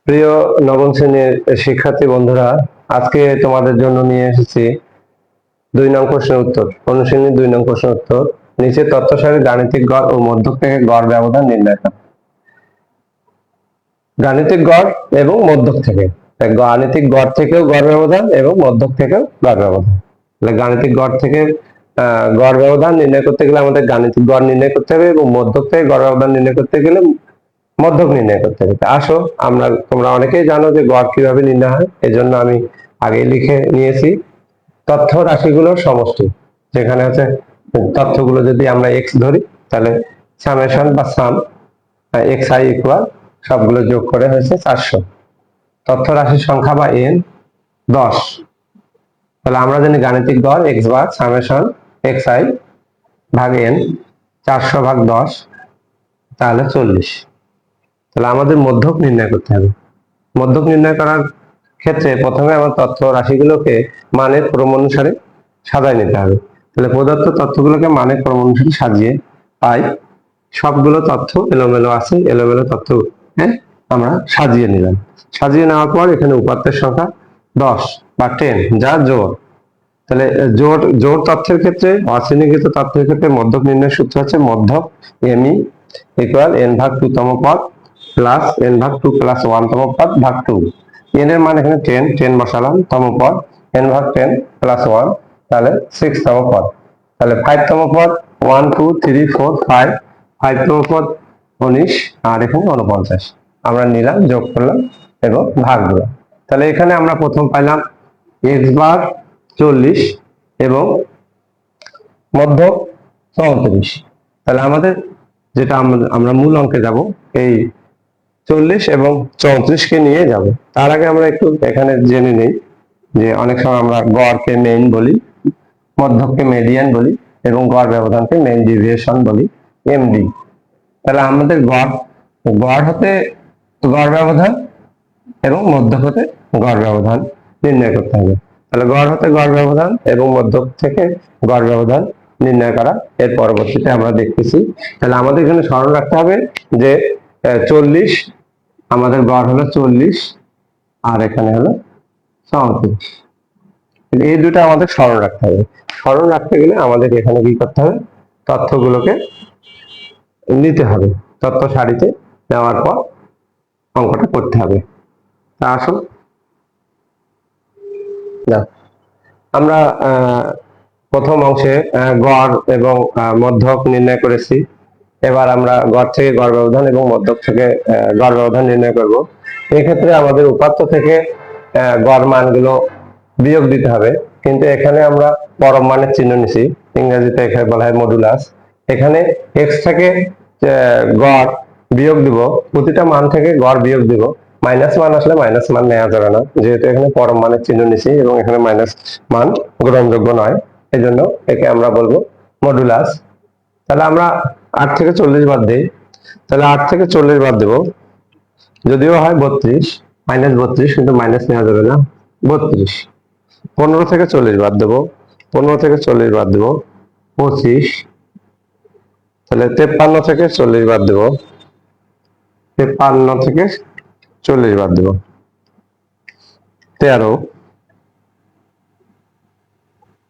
প্রিয় নবম শ্রেণীর শিক্ষার্থী বন্ধুরা, আজকে তোমাদের জন্য নিয়ে এসেছি 2 নং প্রশ্নের উত্তর। অনুশীলনী 2 নং প্রশ্নের উত্তর। নিচে তথ্য সারির গাণিতিক গড় ও মধ্যক থেকে গড় ব্যবধান নির্ণয় করো। গাণিতিক গড় এবং মধ্যক থেকে, গাণিতিক গড় থেকেও গড় ব্যবধান এবং মধ্যক থেকেও গড় ব্যবধান। তাহলে গাণিতিক গড় থেকে গড় ব্যবধান নির্ণয় করতে গেলে আমাদের গাণিতিক গড় নির্ণয় করতে হবে এবং মধ্যক থেকে গড় ব্যবধান নির্ণয় করতে গেলে মধ্যক নির্ণয় করতে হবে। আসো, তোমরা অনেকেই জানো যে গড় কিভাবে নির্ণয় হয়, এজন্য আমি আগেই লিখে নিয়েছি তথ্য রাশিগুলোর সমষ্টি। যেখানে হচ্ছে তথ্যগুলো যদি আমরা এক্স ধরি, তাহলে সামেশন বা সাম এক্স আই ইকুয়াল সবগুলো যোগ করে হয়েছে 400। তথ্য রাশির সংখ্যা বা এন 10। তাহলে আমরা জানি গাণিতিক গড় x bar summation x i ভাগ এন, 400 ভাগ 10, তাহলে 40। তাহলে আমাদের মধ্যক নির্ণয় করতে হবে। মধ্যক নির্ণয় করার ক্ষেত্রে প্রথমে আমার তথ্য রাশিগুলোকে মানের ক্রম অনুসারে সাজায় নিতে হবে। তাহলে প্রদত্ত তথ্যগুলোকে মানের ক্রম অনুসারে সাজিয়ে পাই সবগুলো তথ্য এলোমেলো আছে, এলোমেলো তথ্য আমরা সাজিয়ে নিলাম। সাজিয়ে নেওয়ার পর এখানে উপাত্তের সংখ্যা 10 বা 10, যা জোড়। তাহলে জোড় তথ্যের ক্ষেত্রে, অশ্রেণীকৃত তথ্যের ক্ষেত্রে মধ্যক নির্ণয়ের সূত্র হচ্ছে মধ্যক এমই ইকুয়াল এন ভাগ 2 তম পদ প্লাস এন ভাগ 2 প্লাস 1 তম পদ ভাগ 2। এন এর মান এখানে 10 বসালাম, তম পদ এন ভাগ 10 প্লাস 1, তাহলে 6 তম পদ। তাহলে 5 তম পদ 1 2 3 4 5, 5 তম পদ 19, আর এখানে 49 আমরা নিলাম, যোগ করলাম এবং ভাগ দিলাম। তাহলে এখানে আমরা প্রথম পাইলাম এক্স বার 40 এবং মধ্যক 34। তাহলে আমাদের যেটা আমরা মূল অঙ্কে যাব, এই 40 এবং 34 কে নিয়ে যাব। তার আগে আমরা একটু এখানে জেনে নেই যে অনেক সময় আমরা গড়কে মেইন বলি, মধ্যককে মিডিয়ান বলি এবং গড় ব্যবধানকে মেইন ডেভিয়েশন বলি, এমডি। তাহলে আমাদের গড় হতে গড় ব্যবধান এবং মধ্যক হতে গড় ব্যবধান নির্ণয় করতে হবে। তাহলে গড় হতে গড় ব্যবধান এবং মধ্যক থেকে গড় ব্যবধান নির্ণয় করা এর পরবর্তীতে আমরা দেখতেছি। তাহলে আমাদের এখানে স্মরণ রাখতে হবে যে 40, আমাদের গড় হলো 40 আর এখানে হলো 34। এই দুটো আমাদের স্মরণ রাখতে হবে। স্মরণ রাখতে গেলে আমাদের এখানে কি করতে হবে, তথ্যগুলোকে নিতে হবে, তথ্য সারিতে নেওয়ার পর অঙ্কটা করতে হবে। তা আসুন না, আমরা প্রথম অংশে গড় এবং মধ্যক নির্ণয় করেছি। এবার আমরা গড় থেকে গড় ব্যবধান এবং মধ্যক থেকে গড় ব্যবধান নির্ণয় করব। এক্ষেত্রে আমাদের উপাত্ত থেকে গড় মানগুলো বিয়োগ দিতে হবে, কিন্তু এখানে আমরা পরম মানের চিহ্ন নিছি, ইংরেজিতে এখানে বলা হয় মডুলাস। এখানে এক্স থেকে গড় বিয়োগ দিব, প্রতিটা মান থেকে গড় বিয়োগ দিব। মাইনাস মান আসলে মাইনাস মান নেওয়া যাবে না, যেহেতু এখানে পরম মানের চিহ্ন নিছি এবং এখানে মাইনাস মান গ্রহণযোগ্য নয়, এই জন্য একে আমরা বলবো মডুলাস। তাহলে আমরা 8 থেকে 40 বাদ দিই। তাহলে 8 থেকে 40 বাদ দেব, যদিও হয় 32, মাইনাস 32, কিন্তু মাইনাস নেওয়া যাবে না, 32। 15 থেকে 40 বাদ দেব, 15 থেকে 40 বাদ দেব 25। তাহলে 53 থেকে 40 বাদ দেব, 53 থেকে 40 বাদ দেব 13।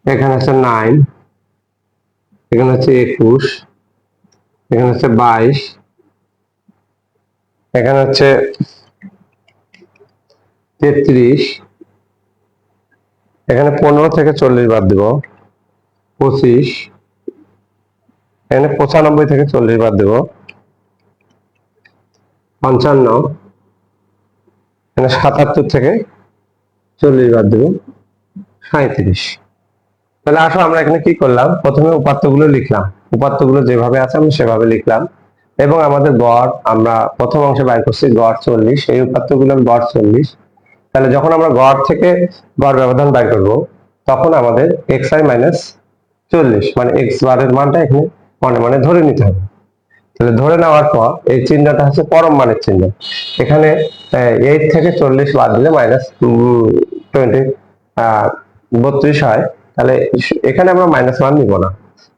এখানে হচ্ছে 9, এখানে হচ্ছে 21, এখানে হচ্ছে 22, এখানে হচ্ছে 33, এখানে 15 থেকে 40 বাদ দেব 25, এখানে 95 থেকে 40 বাদ দেব 55, এখানে 77 থেকে 40 বাদ দেব 37। তাহলে আসো আমরা এখানে কি করলাম, প্রথমে উপাত্তগুলো লিখলাম, উপাত্তগুলো যেভাবে আছে আমরা সেভাবে লিখলাম এবং আমাদের গড় আমরা প্রথম অংশে বাইর করছি গড় 40, এই উপাত্তগুলোর গড় 40। তাহলে যখন আমরা গড় থেকে গড় ব্যবধান বাইর করব, তখন আমাদের xi মাইনাস 40 মানে এক্স বারের মানটা এখানে মনে মনে ধরে নিতে হবে। তাহলে ধরে নেওয়ার পর এই চিহ্নটা হচ্ছে পরম মানের চিহ্ন। এখানে 8 থেকে 40 বাদ দিলে মাইনাস 32 হয়। তাহলে এখানে আমরা মাইনাস মান নিব না।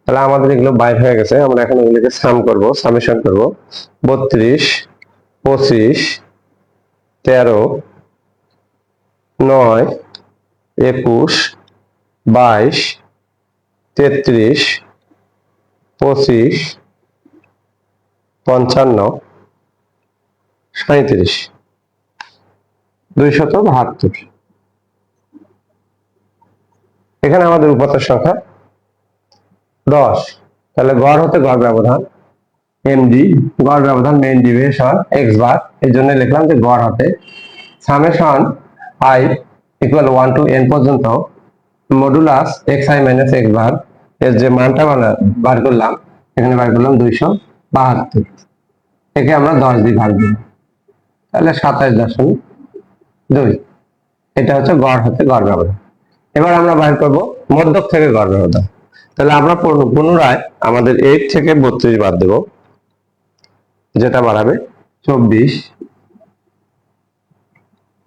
তাহলে আমাদের এগুলো বাইর হয়ে গেছে, আমরা এখন এগুলোকে সাম করব, সামেশন করব। 32, 25, 13, 9, 21, 22, 33, 25, 55, 37, 272। এখানে আমাদের উপাত্তের সংখ্যা 10। তাহলে গড় হতে গড় ব্যবধান এমডি, গড় ব্যবধান মেইন ডিভিশন এক্স বার, এই জন্য লিখলাম যে গড় হতে summation i equal 1 to n পর্যন্ত modulus x i minus x bar এর যে মানটা বার করলাম, এখানে বার করলাম 272, একে আমরা 10 দিয়ে ভাগ দিই, তাহলে 27.2। এটা হচ্ছে গড় হতে গড় ব্যবধান। এবার আমরা বার করব মধ্যক থেকে গড় ব্যবধান। তাহলে আমরা পুনরায় আমাদের 8 থেকে 32 বাদ দেব, যেটা বাড়াবে 24।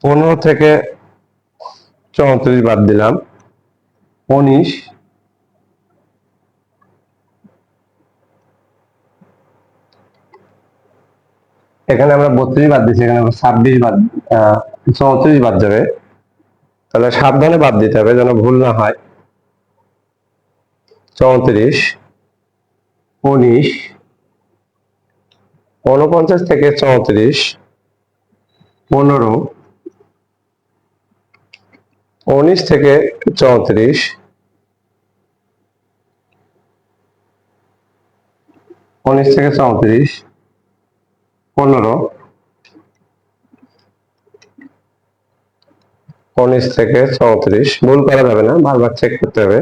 15 থেকে 34 বাদ দিলাম 19। এখানে আমরা 32 বাদ দিচ্ছি, এখানে 26 বাদ 34 বাদ যাবে, তাহলে সাবধানে বাদ দিতে হবে যেন ভুল না হয়। 34, 19, 49 থেকে 34, 15, 19 থেকে 34, 19 থেকে 34, 15, 19 থেকে 34, ভুল করা যাবে না, বারবার চেক করতে হবে।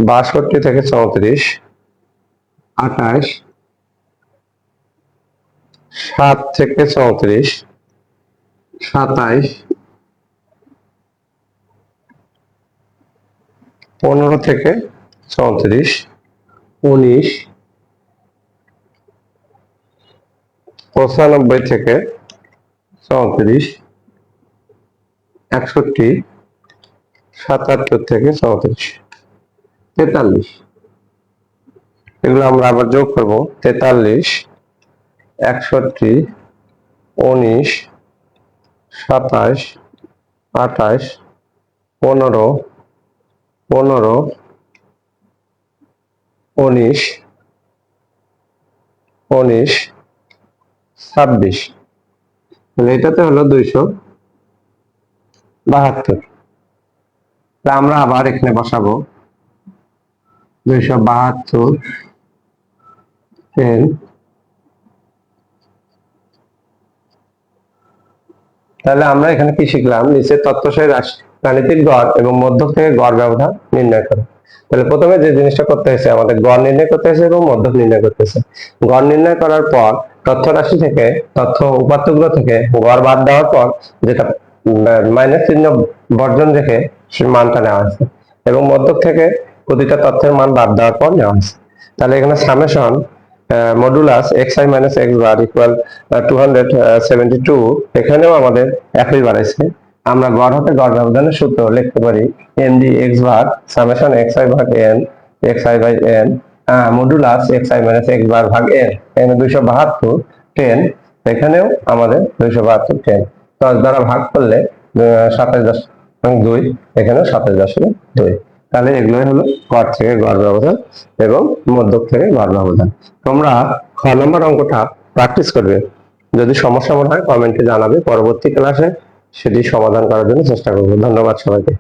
62 থেকে 34, 28, 7 থেকে 34, 27, 15 থেকে 34, 19, 95 থেকে 34, 61, 77 থেকে 34, 43। এগুলো আমরা আবার যোগ করব। 43, 61, 19, 27, 28, 15, 15, 19, 19, 26। এটাতে হলো 272। আমরা আবার এখানে বসাবো 272 10। তাহলে আমরা এখানে কি শিখলাম, নিচের তথ্যশালী রাশি গাণিতিক গড় এবং মধ্যক থেকে গড় ব্যবধান নির্ণয় করো। তাহলে প্রথমে যে জিনিসটা করতে হয়েছে, আমাদের গড় নির্ণয় করতে হয়েছে এবং মধ্যক নির্ণয় করতে হয়েছে। গড় নির্ণয় করার পর তথ্য রাশি থেকে তথ্য উপাত্তগুলো থেকে গড় বাদ দেওয়ার পর যেটা মাইনাস চিহ্ন বর্জন রেখে সে মানটা নেওয়া হয়েছে, এবং মধ্যক থেকে প্রতিটা তথ্যের মান বাদ দেওয়ার পর নেওয়া হয়েছে। তাহলে এখানে summation modulus x i minus x bar equal 272, এখানেও আমাদের একই বাড়াইছে। আমরা গড় হতে গড় ব্যবধানের সূত্র লিখতে পারি MD x bar summation x i ভাগ n x i by n modulus x i minus x bar ভাগ এন। এখানে 272 10, এখানেও আমাদের 272 10, 10 দ্বারা ভাগ করলে 27.2, এখানেও 27.2। তাহলে এগুলোই হলো গড় থেকে গড় ব্যবধান এবং মধ্যক থেকে গড় ব্যবধান। তোমরা খ নম্বর অঙ্কটা প্র্যাকটিস করবে, যদি সমস্যা মনে হয় কমেন্টে জানাবে, পরবর্তী ক্লাসে সেটি সমাধান করার জন্য চেষ্টা করবো। ধন্যবাদ সবাইকে।